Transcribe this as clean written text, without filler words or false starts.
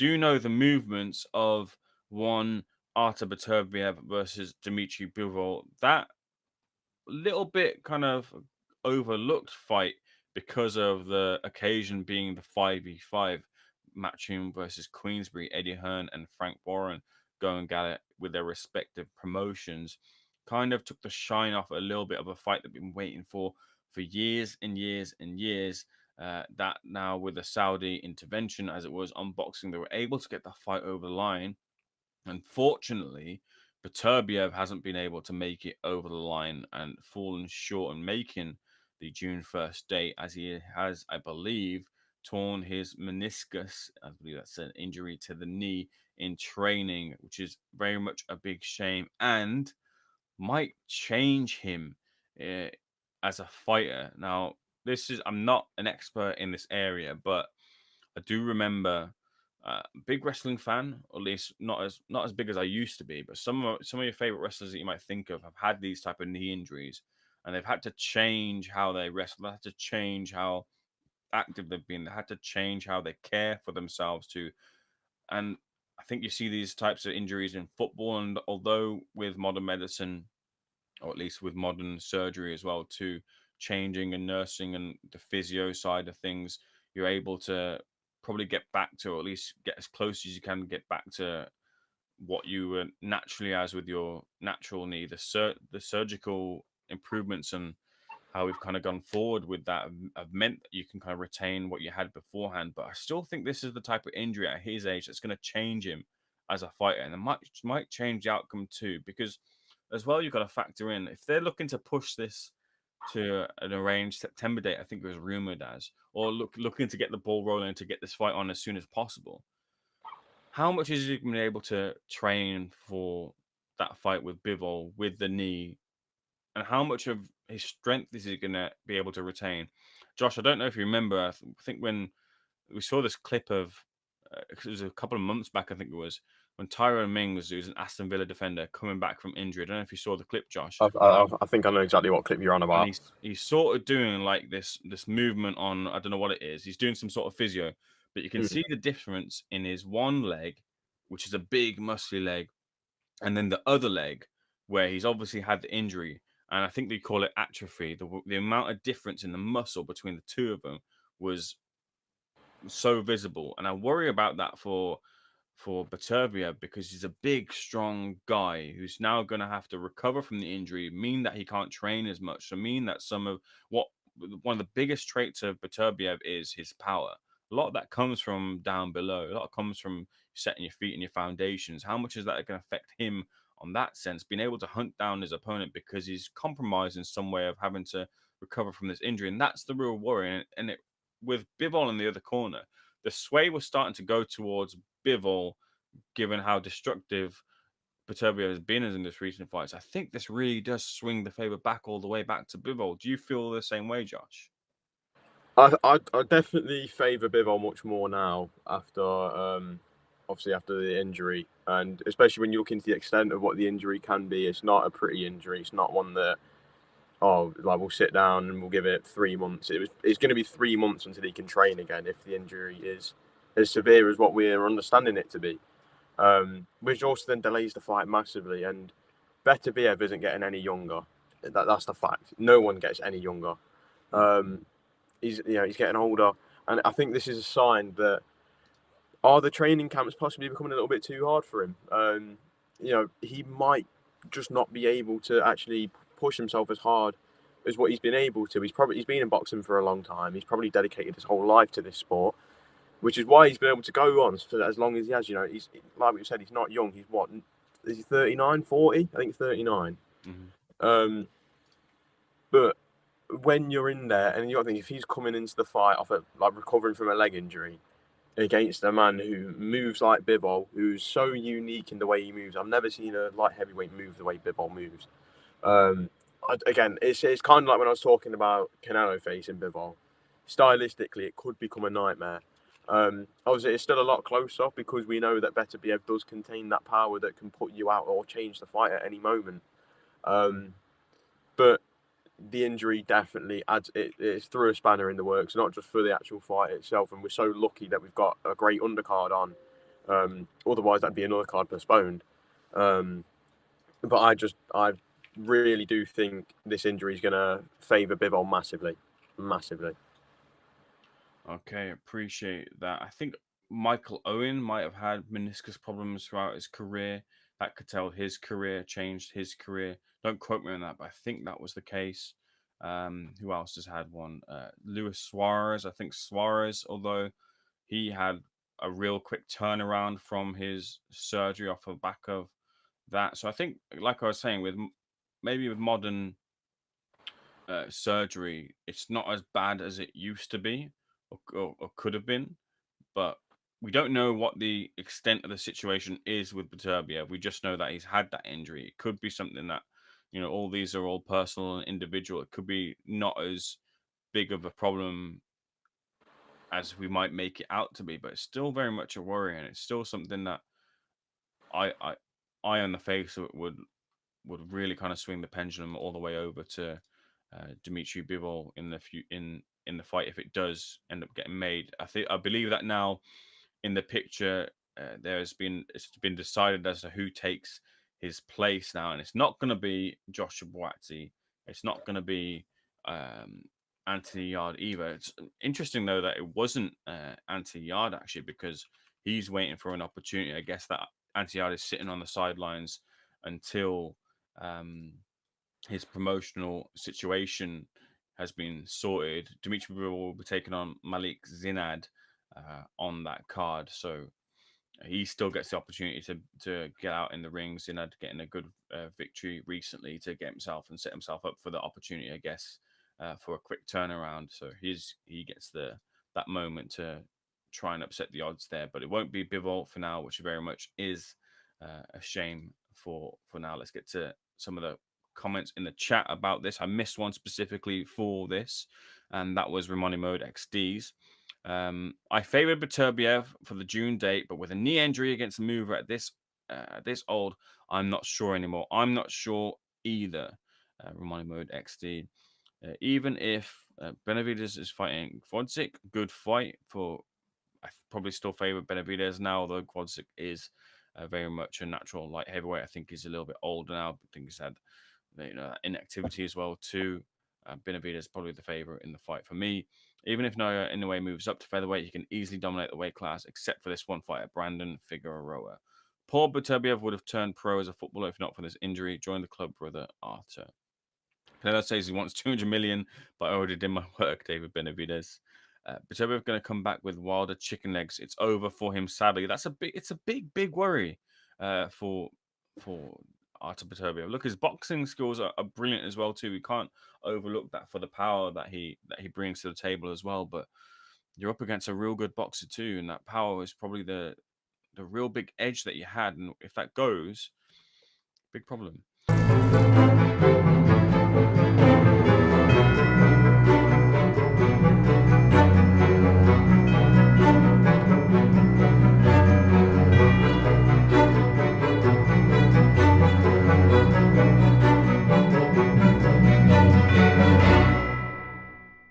do know the movements of one Artur Beterbiev versus Dmitry Bivol. That little bit kind of overlooked fight because of the occasion being the 5v5 Matchroom versus Queensbury, Eddie Hearn and Frank Warren going at it with their respective promotions. Kind of took the shine off a little bit of a fight that we've been waiting for years and years and years. That now with the Saudi intervention, as it was unboxing, they were able to get the fight over the line. Unfortunately, Beterbiev hasn't been able to make it over the line and fallen short on making the June 1st date, as he has, I believe, torn his meniscus. I believe that's an injury to the knee in training, which is very much a big shame and might change him uh, as a fighter. Now, I'm not an expert in this area, but I do remember big wrestling fan, or at least not as big as I used to be. But some of your favorite wrestlers that you might think of have had these type of knee injuries, and they've had to change how they wrestle. They had to change how active they've been. They had to change how they care for themselves too. And I think you see these types of injuries in football. And although with modern medicine, or at least with modern surgery as well, too, changing and nursing and the physio side of things, you're able to probably get back to, or at least get as close as you can get back to what you were naturally as with your natural knee. The surgical improvements and how we've kind of gone forward with that have meant that you can kind of retain what you had beforehand. But I still think this is the type of injury at his age that's going to change him as a fighter, and it might change the outcome too. Because as well, you've got to factor in if they're looking to push this to an arranged September date. I think it was rumored as, or looking to get the ball rolling to get this fight on as soon as possible. How much is he going to be able to train for that fight with Bivol with the knee, and how much of his strength is he going to be able to retain? Josh, I don't know if you remember. I think when we saw this clip of, it was a couple of months back, I think it was, when Tyrone Mings, who's an Aston Villa defender, coming back from injury. I don't know if you saw the clip, Josh. I think I know exactly what clip you're on And about. he's sort of doing like this movement on, I don't know what it is. He's doing some sort of physio, but you can Mm. see the difference in his one leg, which is a big muscly leg, and then the other leg where he's obviously had the injury, and I think they call it atrophy. The amount of difference in the muscle between the two of them was so visible, and I worry about that for Beterbiev because he's a big, strong guy who's now going to have to recover from the injury, mean that he can't train as much, so mean that some of what one of the biggest traits of Beterbiev is his power. A lot of that comes from down below. A lot comes from setting your feet and your foundations. How much is that going to affect him on that sense? Being able to hunt down his opponent because he's compromised in some way of having to recover from this injury, and that's the real worry. And it with Bivol in the other corner, the sway was starting to go towards Bivol, given how destructive Beterbiev has been in this recent fights. I think this really does swing the favor back all the way back to Bivol. Do you feel the same way, Josh? I definitely favour Bivol much more now after obviously after the injury, and especially when you look into the extent of what the injury can be. It's not a pretty injury. It's not one that like we'll sit down and we'll give it 3 months. It's going to be 3 months until he can train again if the injury is as severe as what we're understanding it to be, which also then delays the fight massively. And Beterbiev isn't getting any younger. That's the fact. No one gets any younger. He's getting older, and I think this is a sign that are the training camps possibly becoming a little bit too hard for him. He might just not be able to actually push himself as hard as what he's been able to. He's been in boxing for a long time. He's probably dedicated his whole life to this sport, which is why he's been able to go on for as long as he has. He's like we said, he's not young. He's what is he 39, 40? I think 39. Mm-hmm. But when you're in there, and you got to think if he's coming into the fight off recovering from a leg injury against a man who moves like Bivol, who's so unique in the way he moves. I've never seen a light heavyweight move the way Bivol moves. Again, it's kind of like when I was talking about Canelo facing Bivol. Stylistically, it could become a nightmare. Obviously, it's still a lot closer because we know that Beterbiev does contain that power that can put you out or change the fight at any moment. But the injury definitely it's threw a spanner in the works, not just for the actual fight itself. And we're so lucky that we've got a great undercard on Otherwise, that'd be another card postponed. But I really do think this injury is going to favour Bivol massively, massively. Okay, appreciate that. I think Michael Owen might have had meniscus problems throughout his career. That could tell his career, changed his career. Don't quote me on that, but I think that was the case. Who else has had one? Luis Suarez. I think Suarez, although he had a real quick turnaround from his surgery off the back of that. So I think, like I was saying, maybe with modern surgery, it's not as bad as it used to be or could have been, but we don't know what the extent of the situation is with Beterbiev. We just know that he's had that injury. It could be something that, all these are all personal and individual. It could be not as big of a problem as we might make it out to be, but it's still very much a worry, and it's still something that I I I on the face of it would really kind of swing the pendulum all the way over to Dmitry Bivol in the fight if it does end up getting made. I believe that now in the picture it's been decided as to who takes his place now, and it's not going to be Joshua Buatsi. It's not going to be Anthony Yard either. It's interesting though that it wasn't Anthony Yard actually, because he's waiting for an opportunity. I guess that Anthony Yard is sitting on the sidelines until his promotional situation has been sorted. Dmitry Bivol will be taking on Malik Zinad on that card, so he still gets the opportunity to get out in the ring. Zinad getting a good victory recently to get himself and set himself up for the opportunity, I guess, for a quick turnaround. So he gets that moment to try and upset the odds there, but it won't be Bivol for now, which very much is a shame for now. Let's get to some of the comments in the chat about this. I missed one specifically for this, and that was Ramoni Mode XD's. I favored Beterbiev for the June date, but with a knee injury against the mover at this old, I'm not sure anymore. I'm not sure either. Ramoni Mode XD. Even if Benavidez is fighting Gvodzik, good fight for. I probably still favor Benavidez now, although Gvodzik is very much a natural light heavyweight. I think he's a little bit older now. I think he's had inactivity as well too. Benavidez is probably the favorite in the fight for me. Even if Noah in a way moves up to featherweight, he can easily dominate the weight class, except for this one fight at Brandon Figueroa. Paul Beterbiev would have turned pro as a footballer if not for this injury. Join the club, brother Artur. Pinello says he wants 200 million, but I already did my work, David Benavidez. Beterbiev going to come back with wilder chicken legs. It's over for him, sadly. It's a big worry for Artur Beterbiev. Look, his boxing skills are brilliant as well too. We can't overlook that for the power that he brings to the table as well. But you're up against a real good boxer too, and that power is probably the real big edge that you had. And if that goes, big problem.